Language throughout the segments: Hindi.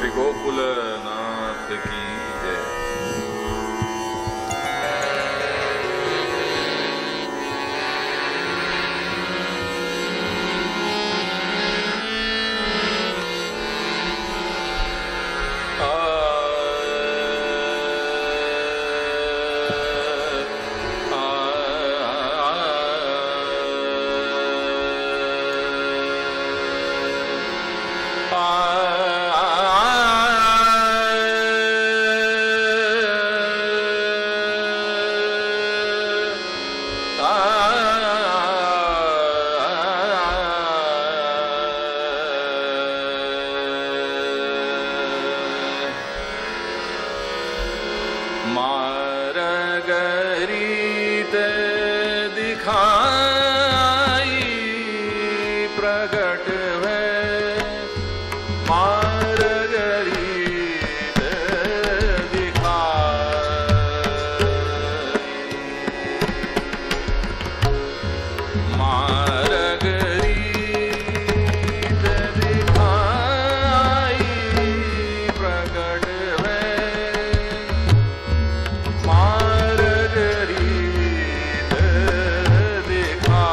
श्री गोकुल नाथ की जय। मारगरीत दिखाई प्रगट है, मारगरीत दिखाई, मारगरीत दिखाई प्रगट है, मारगरीत दिखाई।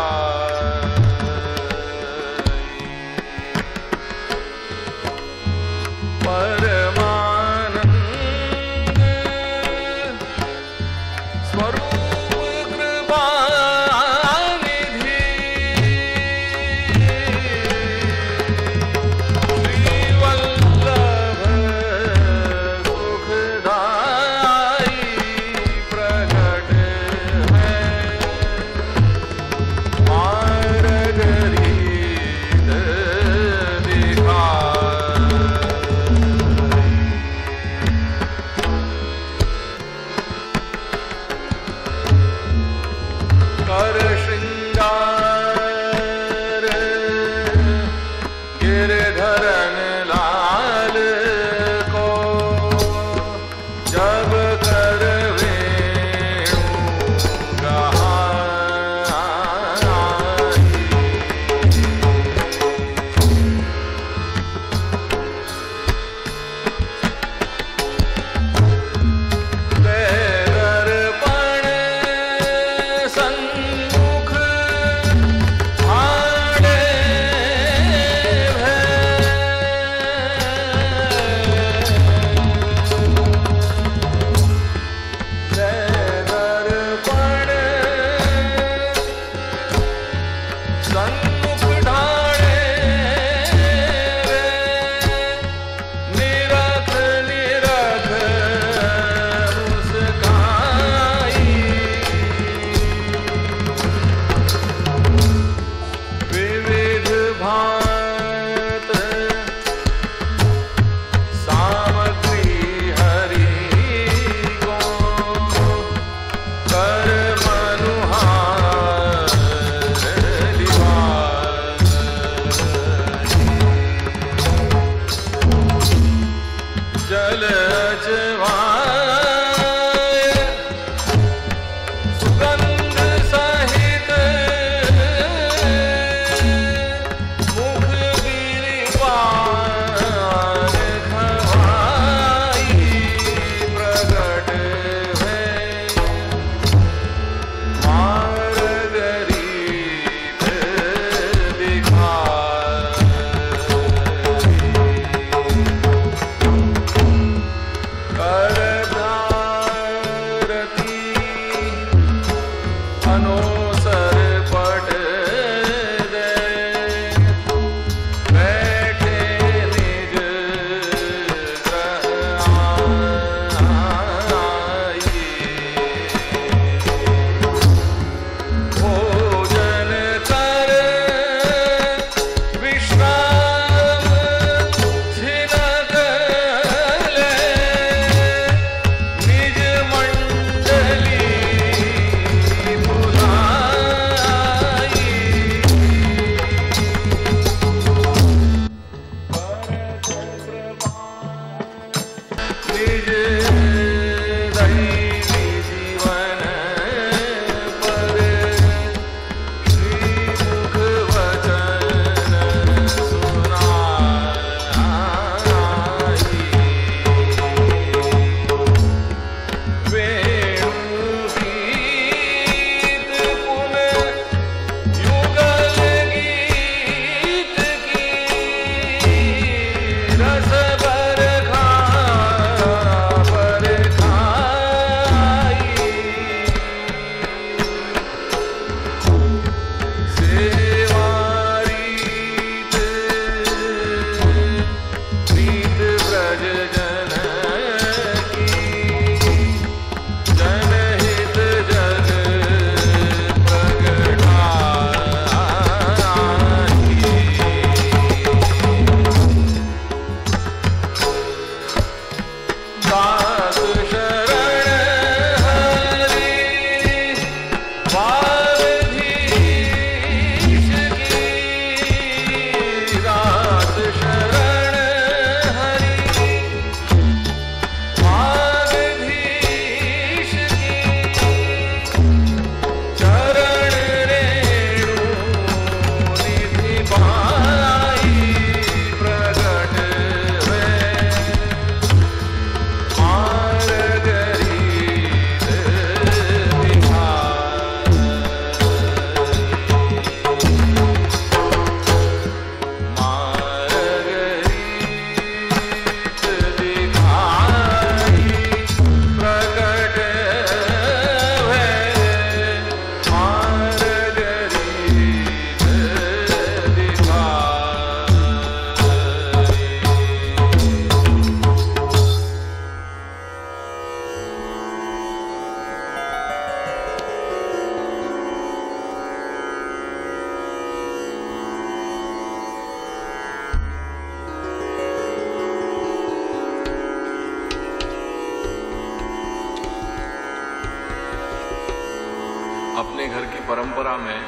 अपने घर की परंपरा में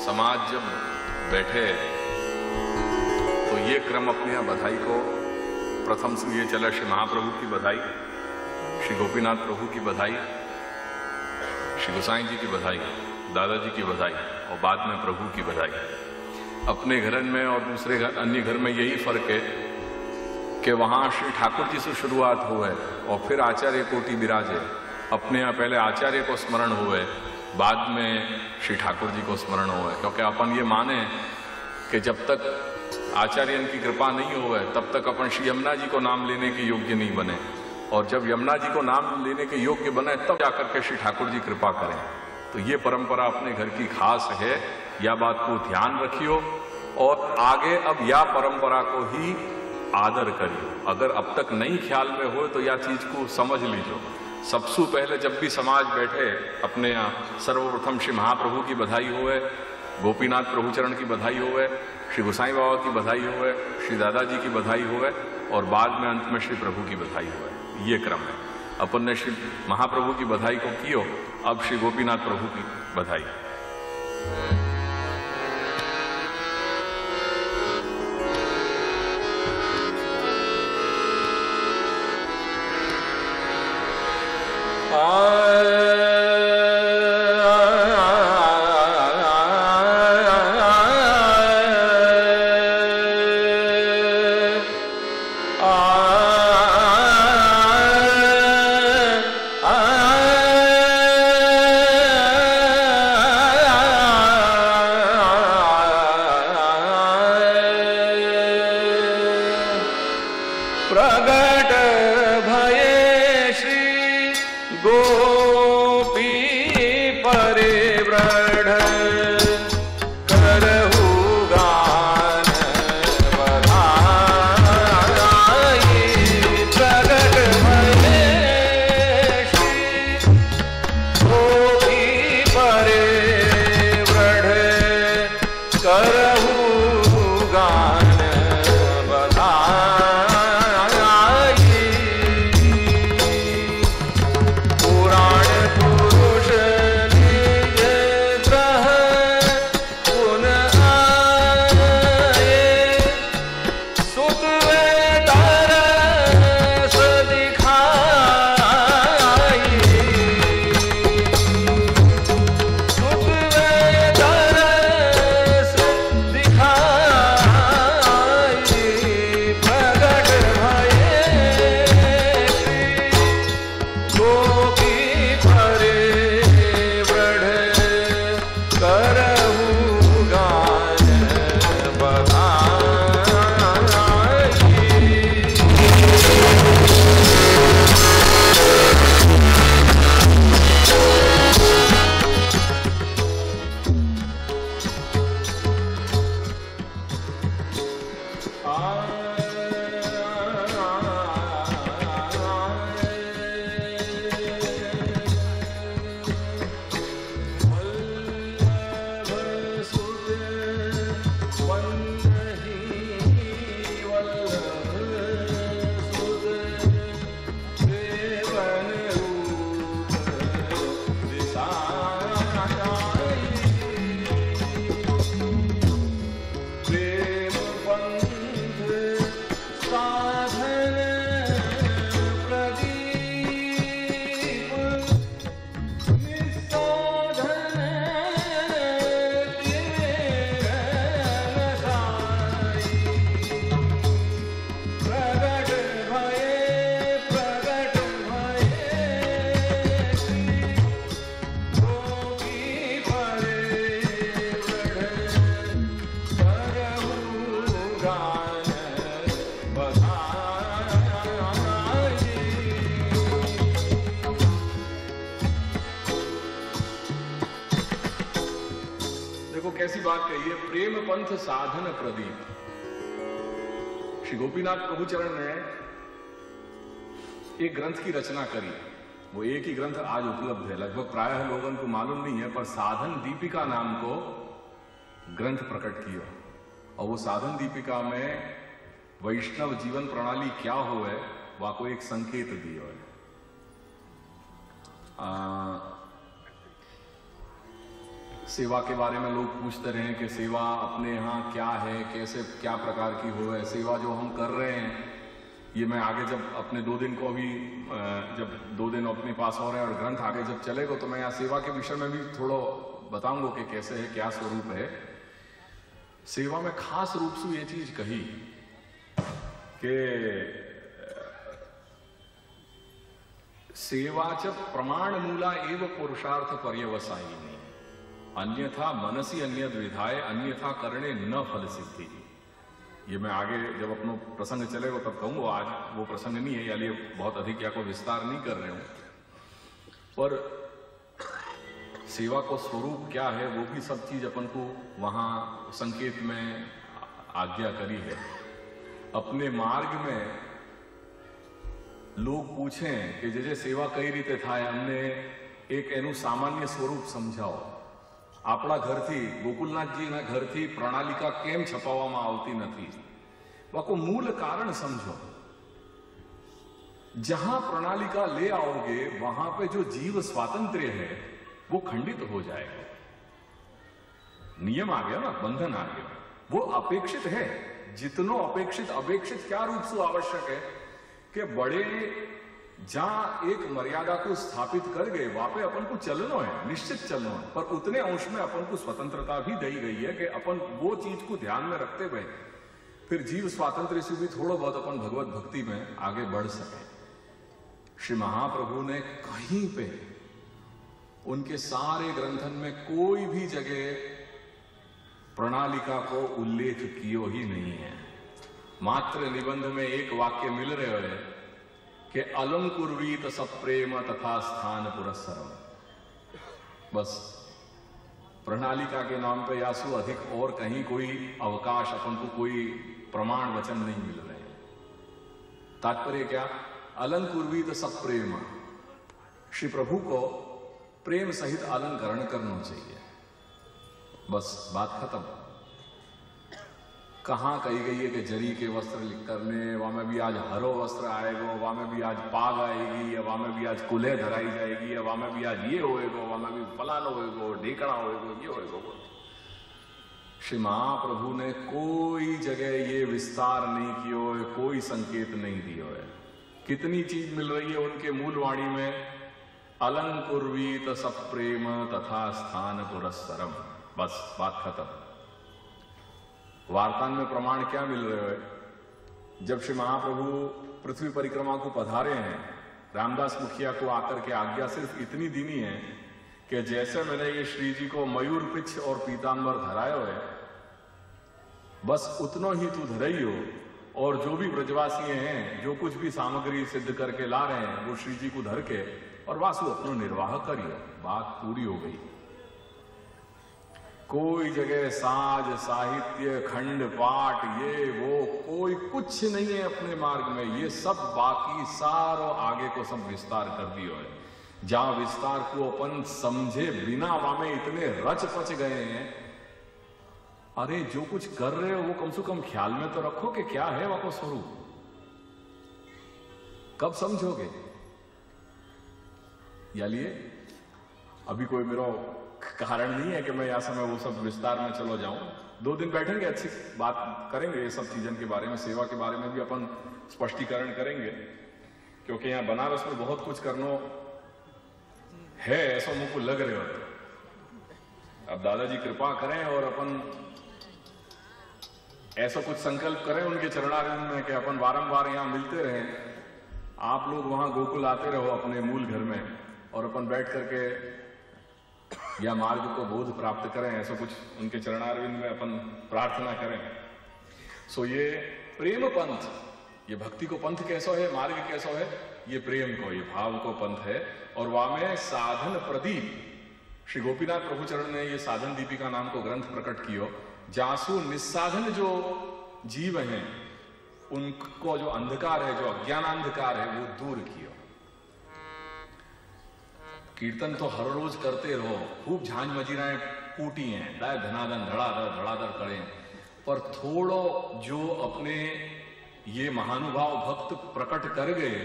समाज जब बैठे तो ये क्रम अपने यहाँ बधाई को प्रथम से ये चला, श्री महाप्रभु की बधाई, श्री गोपीनाथ प्रभु की बधाई, श्री गोसाई जी की बधाई, दादाजी की बधाई और बाद में प्रभु की बधाई। अपने घर में और दूसरे घर अन्य घर में यही फर्क है कि वहाँ श्री ठाकुर जी से शुरुआत हुए और फिर आचार्य कोटि विराजे। अपने यहाँ पहले आचार्य को स्मरण हुए, बाद में श्री ठाकुर जी को स्मरण हुए, क्योंकि अपन ये माने कि जब तक आचार्य की कृपा नहीं हुए तब तक अपन श्री यमुना जी को नाम लेने के योग्य नहीं बने, और जब यमुना जी को नाम लेने के योग्य बने तब जाकर के श्री ठाकुर जी कृपा करें। तो ये परंपरा अपने घर की खास है, यह बात को ध्यान रखियो और आगे अब या परंपरा को ही आदर करियो। अगर अब तक नहीं ख्याल में हो तो यह चीज को समझ लीजिए। सबसे पहले जब भी समाज बैठे अपने यहाँ सर्वप्रथम श्री महाप्रभु की बधाई हुए, गोपीनाथ प्रभुचरण की बधाई हुए, श्री गोसाई बाबा की बधाई हुए, श्री दादाजी की बधाई हुए और बाद में अंत में श्री प्रभु की बधाई हुए। ये क्रम है। अपन ने श्री महाप्रभु की बधाई को कियो, अब श्री गोपीनाथ प्रभु की बधाई। प्रगट भये श्री गोपी परिव्रढ़ करहु गान बधाई। प्रगट भये श्री गोपी परिव्रढ़ करहु गान बधाई। कैसी बात कही है, प्रेम पंथ साधन प्रदीप। श्री गोपीनाथ प्रभुचरण ने एक ग्रंथ की रचना करी। वो एक ही ग्रंथ आज उपलब्ध है, लगभग प्रायः लोगों को मालूम नहीं है, पर साधन दीपिका नाम को ग्रंथ प्रकट किया। और वो साधन दीपिका में वैष्णव जीवन प्रणाली क्या हो है, वह को एक संकेत दियो है। सेवा के बारे में लोग पूछते रहे कि सेवा अपने यहाँ क्या है, कैसे क्या प्रकार की हो है। सेवा जो हम कर रहे हैं, ये मैं आगे जब अपने 2 दिन को अभी जब 2 दिन अपने पास हो रहे हैं और ग्रंथ आगे जब चलेगा तो मैं यहाँ सेवा के विषय में भी थोड़ा बताऊंगा कि कैसे है, क्या स्वरूप है। सेवा में खास रूप से ये चीज कही कि सेवा च प्रमाण मूला एव पुरुषार्थ पर्यवसायिनी, अन्यथा मनसी अन्य विधाय अन्यथा करणे न फल सिद्धि। ये मैं आगे जब अपना प्रसंग चलेगा तब कहूंगा, आज वो प्रसंग नहीं है, यानी बहुत अधिक या को विस्तार नहीं कर रहे हूं। पर सेवा को स्वरूप क्या है वो भी सब चीज अपन को वहां संकेत में आज्ञा करी है। अपने मार्ग में लोग पूछें कि जैसे सेवा कई रीते थाय, हमने एक एनु सामान्य स्वरूप समझाओ। આપણા ઘરથી ગોકુલનાથજીના ઘરથી પ્રણાલિકા કેમ છપાવવામાં આવતી નથી, વાકો મૂળ કારણ સમજો। जहां प्रणालिका ले आओगे वहां पे जो जीव स्वातंत्र्य है वो खंडित हो जाएगा। नियम आ गया ना, बंधन आ गया, वो अपेक्षित है। जितनो अपेक्षित, अपेक्षित क्या रूप से आवश्यक है कि बड़े जहां एक मर्यादा को स्थापित कर गए वहां पे अपन को चलना है, निश्चित चलना है, पर उतने अंश में अपन को स्वतंत्रता भी दी गई है कि अपन वो चीज को ध्यान में रखते हुए फिर जीव स्वातंत्र्य से भी थोड़ा बहुत अपन भगवत भक्ति में आगे बढ़ सके। श्री महाप्रभु ने कहीं पे उनके सारे ग्रंथन में कोई भी जगह प्रणालिका को उल्लेख कियो ही नहीं है। मात्र निबंध में एक वाक्य मिल रहे है कि अलंकुर्वीत सप्रेम तथा स्थान पुरस्सरम। बस प्रणालिका के नाम पे यासु अधिक और कहीं कोई अवकाश, अपन को कोई प्रमाण वचन नहीं मिल रहे। तात्पर्य क्या? अलंकुर्वीत सप्रेम, श्री प्रभु को प्रेम सहित अलंकरण करना चाहिए। बस बात खत्म। कहां कही गई है कि जरी के वस्त्र करने, वहां में भी आज हरो वस्त्र आएगा, वहां में भी आज पाग आएगी, या वहां में भी आज कुल्हे धराई जाएगी, या वहां में भी आज ये होएगा, वहां में भी फलाना होएगा, ढेकड़ा होएगा, ये होएगा। श्री महाप्रभु ने कोई जगह ये विस्तार नहीं किया है, कोई संकेत नहीं दिया है। कितनी चीज मिल रही है उनके मूल वाणी में, अलंकुर्वीत सप्रेम तथा स्थान पुरस्सरम। बस बात खत्म। वार्तान में प्रमाण क्या मिल रहे है? जब श्री महाप्रभु पृथ्वी परिक्रमा को पधारे हैं, रामदास मुखिया को आकर के आज्ञा सिर्फ इतनी दीनी है कि जैसे मैंने ये श्री जी को मयूर पिछ और पीतांबर धरायो है, बस उतनो ही तू धरई हो, और जो भी ब्रजवासी हैं जो कुछ भी सामग्री सिद्ध करके ला रहे हैं वो श्री जी को धर के और वासु अपना निर्वाह करिए। बात पूरी हो गई। कोई जगह साज साहित्य खंड पाठ ये वो कोई कुछ नहीं है अपने मार्ग में। ये सब बाकी सारो आगे को सब विस्तार कर दियो है। जहां विस्तार को अपन समझे बिना वामे इतने रच पच गए हैं। अरे जो कुछ कर रहे हो वो कम से कम ख्याल में तो रखो कि क्या है वह को स्वरूप। कब समझोगे? या लिए अभी कोई मेरा कारण नहीं है कि मैं यहां समय वो सब विस्तार में चलो जाऊं। 2 दिन बैठेंगे, अच्छी बात करेंगे ये सब चीजों के बारे में, सेवा के बारे में भी अपन स्पष्टीकरण करेंगे, क्योंकि यहां बनारस में बहुत कुछ करना है ऐसा मुझको लग रहे हो। अब दादाजी कृपा करें और अपन ऐसा कुछ संकल्प करें उनके चरणारविंद में कि अपन बारंबार यहां मिलते रहें। आप लोग वहां गोकुल आते रहो अपने मूल घर में और अपन बैठ करके या मार्ग को बोध प्राप्त करें। ऐसा कुछ उनके चरणारविंद में अपन प्रार्थना करें। सो ये प्रेम पंथ, ये भक्ति को पंथ कैसा है, मार्ग कैसा है, ये प्रेम को, ये भाव को पंथ है। और वामे साधन प्रदीप, श्री गोपीनाथ प्रभु चरण ने ये साधन दीपिका नाम को ग्रंथ प्रकट कियो। जासु निस्साधन जो जीव हैं उनको जो अंधकार है, जो अज्ञानांधकार है, वो दूर कियो। कीर्तन तो हर रोज करते रहो, खूब झांझ मजीराएं फूटी हैं, दाय धनादन धड़ाधड़ करें, पर थोड़ो जो अपने ये महानुभाव भक्त प्रकट कर गए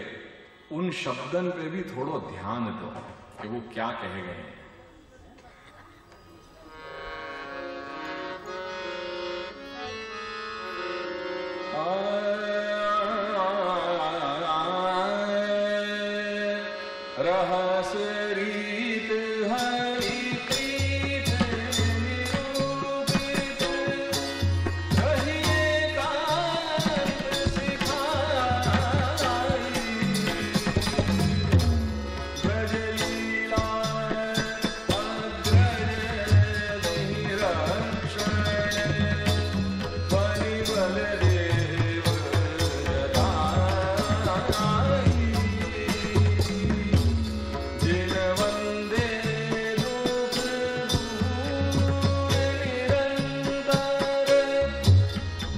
उन शब्दन पे भी थोड़ो ध्यान दो कि वो क्या कहे गए। रहस रीत हरि प्रीत निरूपित, कहिए कांत सिखाई, ब्रज लीला अग्रज निरक्षण, बलि बलदेव जटाई, जिन वंदे दुख दूर निरंतर,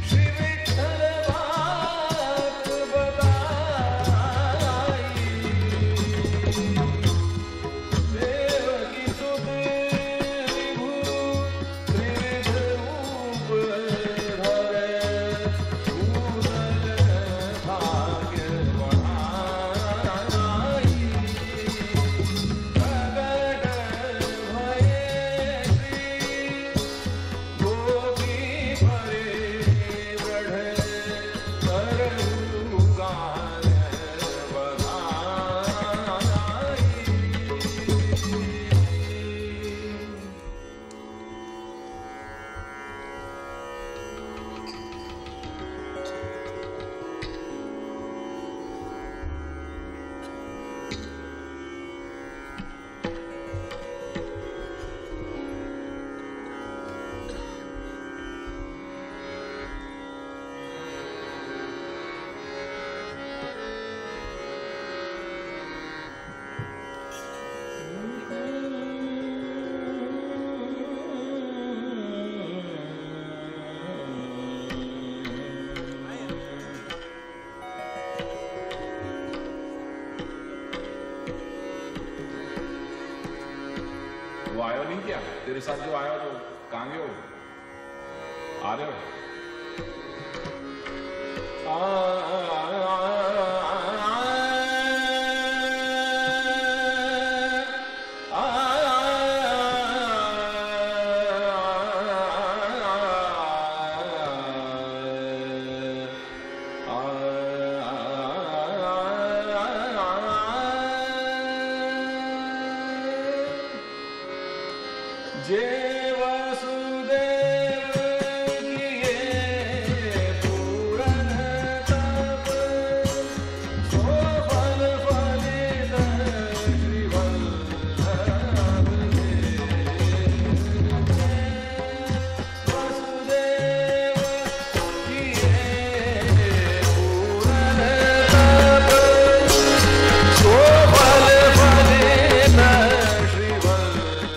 श्री विठ्ठल बात बताई, देवकी सुत विभु त्रिविध रूप धरे, भूषण भाग्य बढ़ाई, प्रगट भये श्री गोपी परे बढ़े, करहु गान बधाई। वो आयो नहीं क्या? तेरे साथ जो आया तो कहां गए हो? आ रहे हो? जे वसुदेव किए पूरन तप, सो फल फलित श्री वल्लभ वसुदेव किए पूरन तप, सो फल फलित श्री वल्लभ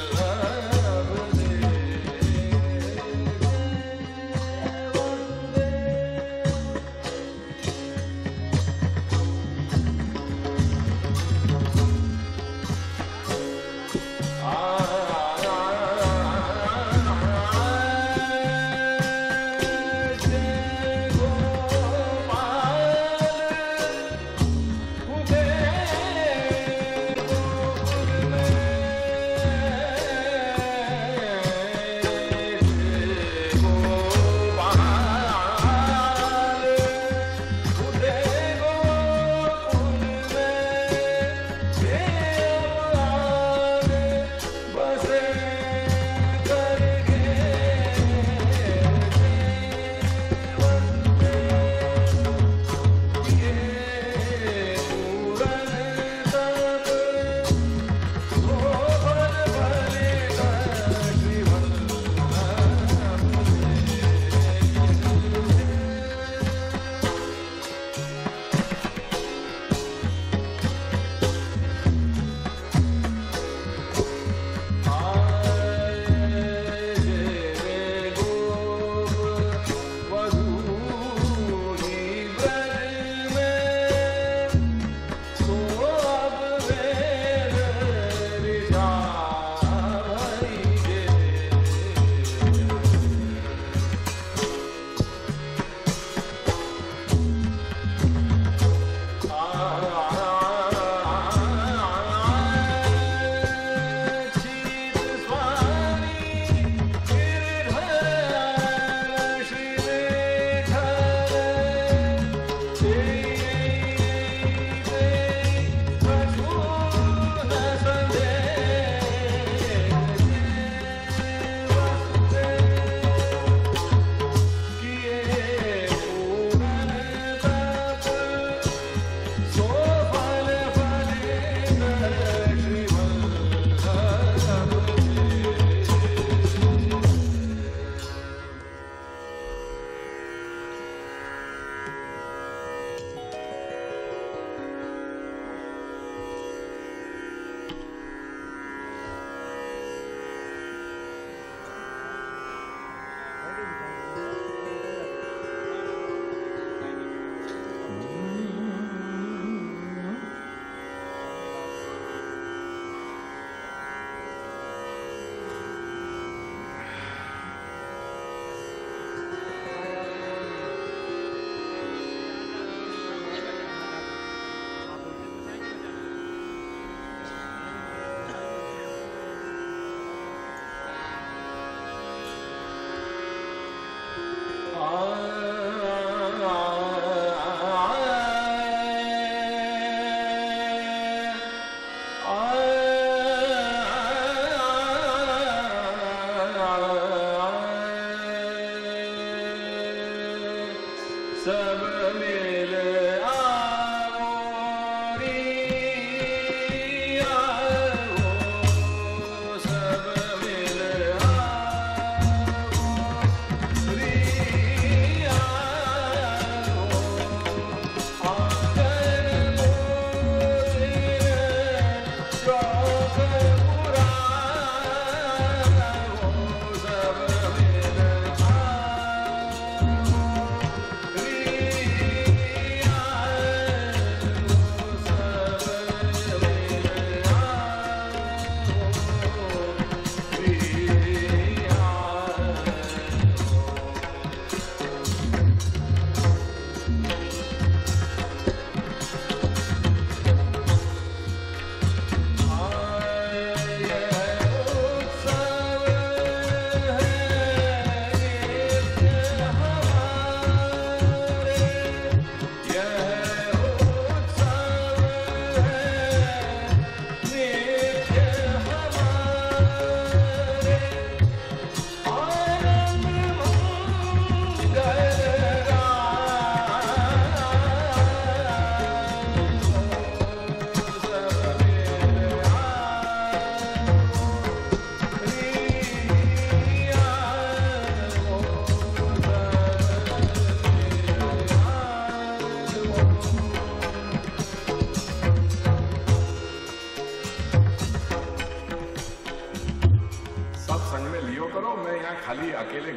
खाली अकेले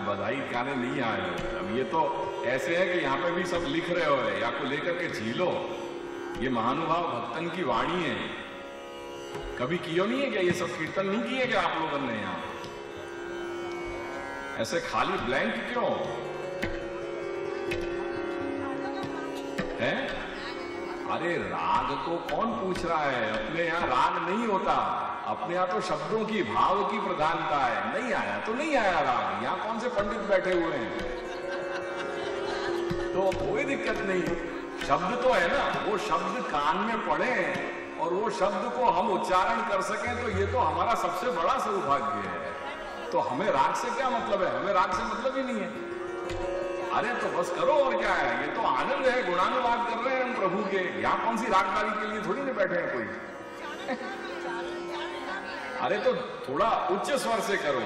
बधाई गाने नहीं आए। अब ये तो ऐसे है कि यहाँ पे भी सब लिख रहे हो या को लेकर के झीलो। ये महानुभाव भक्तन की वाणी है। कभी कियो नहीं है क्या? ये सब कीर्तन नहीं किए क्या आप लोगों ने यहाँ? ऐसे खाली ब्लैंक क्यों है? अरे राग को कौन पूछ रहा है? अपने यहाँ राग नहीं होता। अपने यहाँ तो शब्दों की, भाव की प्रधानता है। नहीं आया तो नहीं आया राग। यहाँ कौन से पंडित बैठे हुए हैं? तो कोई दिक्कत नहीं। शब्द तो है ना, वो शब्द कान में पड़े और वो शब्द को हम उच्चारण कर सकें तो ये तो हमारा सबसे बड़ा सौभाग्य है। तो हमें राग से क्या मतलब है? हमें राग से मतलब ही नहीं है। अरे तो बस करो, और क्या है? ये तो आनंद है, गुणानुवाद कर रहे हैं हम प्रभु के। यहाँ कौन सी रागदारी के लिए थोड़ी ना बैठे हैं कोई। अरे तो थोड़ा उच्च स्वर से करो।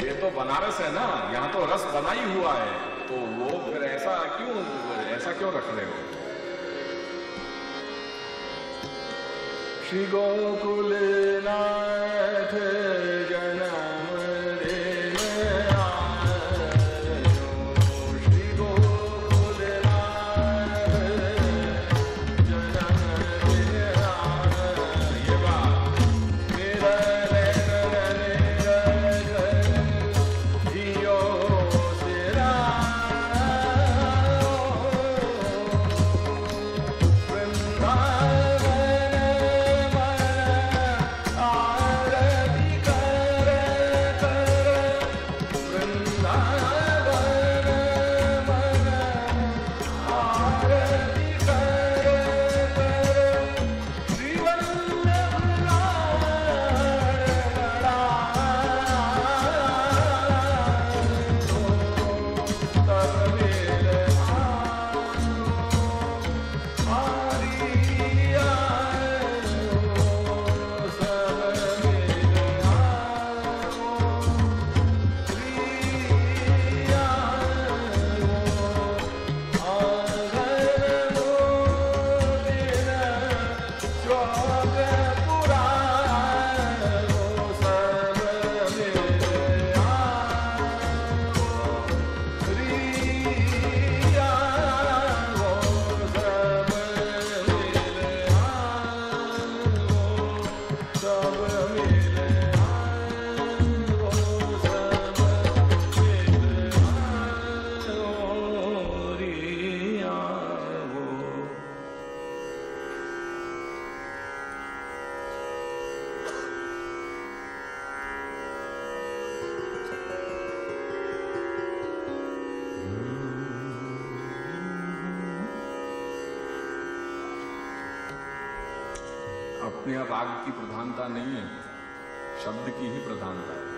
ये तो बनारस है ना, यहाँ तो रस बना ही हुआ है। तो वो फिर ऐसा क्यों रख रहे हो? श्री गोकुल नाथ जन्म अपने राग की प्रधानता नहीं है, शब्द की ही प्रधानता है।